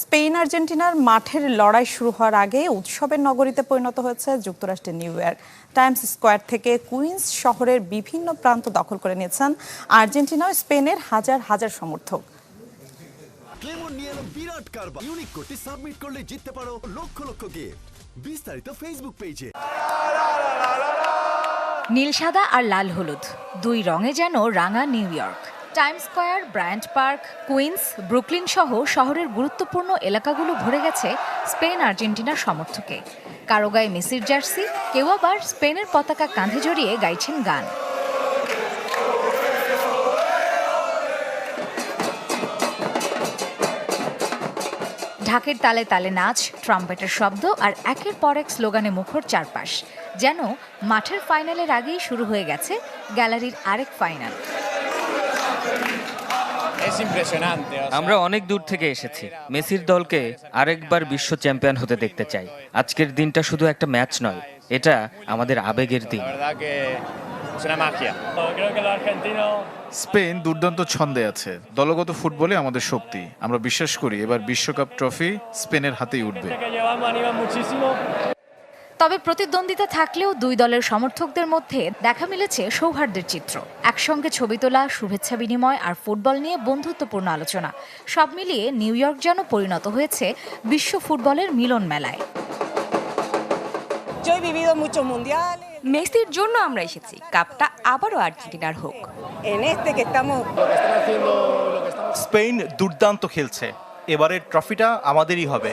Spain আর্জেন্টিনার মাঠের লড়াই শুরু হওয়ার আগে উৎসবের নগরীতে পরিণত হয়েছে যুক্তরাষ্ট্রের নিউ ইয়র্ক। টাইমস স্কোয়ার থেকে কুইন্স শহরের বিভিন্ন প্রান্ত দখল করে নিয়েছেন আর্জেন্টিনা ও স্পেনের হাজার হাজার সমর্থক। ক্লেমন নিয়ে এলো বিরাট কারবার। ইউনিক কোডটি সাবমিট করলে জিততে পারো লক্ষ লক্ষ গিফট। বিস্তারিত ফেসবুক পেজে। নীল সাদা আর লাল হলুদ দুই রঙে যেন রাঙা নিউ ইয়র্ক। Times Square, Bryant Park, Queens, Brooklyn সহ শহরের গুরুত্বপূর্ণ এলাকাগুলো ভরে গেছে স্পেন আর্জেন্টিনার সমর্থকে। কারো গায়ে মেসির জার্সি, কেউ আবার স্পেনের পতাকা কাঁধে জড়িয়ে গাইছেন গান। ঢাকের তালে তালে নাচ, ট্রাম্পেটের শব্দ আর একের পর এক স্লোগানে মুখর চারপাশ, যেন মাঠের ফাইনালের আগেই শুরু হয়ে গেছে গ্যালারির আরেক ফাইনাল। আমরা অনেক দূর থেকে এসেছি। মেসির দলকে আরেকবার বিশ্ব চ্যাম্পিয়ন হতে দেখতে চাই। আজকের দিনটা শুধু একটা ম্যাচ নয়, এটা আমাদের আবেগের দিন। স্পেন দুর্দান্ত ছন্দে আছে। দলগত ফুটবলে আমাদের শক্তি। আমরা বিশ্বাস করি এবার বিশ্বকাপ ট্রফি স্পেনের হাতেই উঠবে। তবে প্রতিদ্বন্দ্বিতা থাকলেও দুই দলের সমর্থকদের মধ্যে দেখা মিলেছে সৌহার্দ্যের চিত্র। একসঙ্গে ছবি তোলা, শুভেচ্ছা বিনিময় আর ফুটবল নিয়ে বন্ধুত্বপূর্ণ আলোচনা, সব মিলিয়ে নিউ ইয়র্ক যেন পরিণত হয়েছে বিশ্ব ফুটবলের মিলন মেলায়। মেসির জন্য আমরা এসেছি, কাপটা আবারও আর্জেন্টিনার হোক। স্পেন দুর্দান্ত খেলছে, এবারের ট্রফিটা আমাদেরই হবে।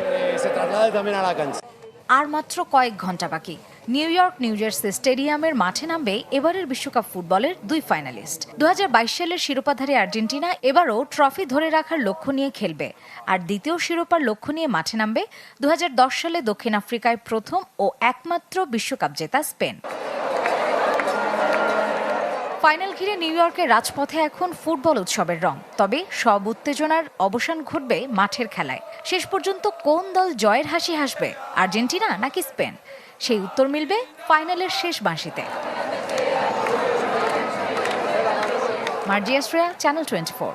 আর মাত্র কয়েক ঘন্টা বাকি। নিউ ইয়র্ক নিউ জার্সি স্টেডিয়ামের মাঠে নামবে এবারের বিশ্বকাপ ফুটবলের দুই ফাইনালিস্ট। 2022 সালের শিরোপাধারী আর্জেন্টিনা এবারও ট্রফি ধরে রাখার লক্ষ্য নিয়ে খেলবে, আর দ্বিতীয় শিরোপার লক্ষ্য নিয়ে মাঠে নামবে 2010 সালে দক্ষিণ আফ্রিকায় প্রথম ও একমাত্র বিশ্বকাপ জেতা স্পেন। ফাইনাল ঘিরে নিউ ইয়র্কের রাজপথে এখন ফুটবল উৎসবের রং। তবে সব উত্তেজনার অবসান ঘটবে মাঠের খেলায়। শেষ পর্যন্ত কোন দল জয়ের হাসি হাসবে, আর্জেন্টিনা নাকি স্পেন? সেই উত্তর মিলবে ফাইনালের শেষ বাঁশিতে। মার্জিয়া শ্রেয়া, চ্যানেল 24।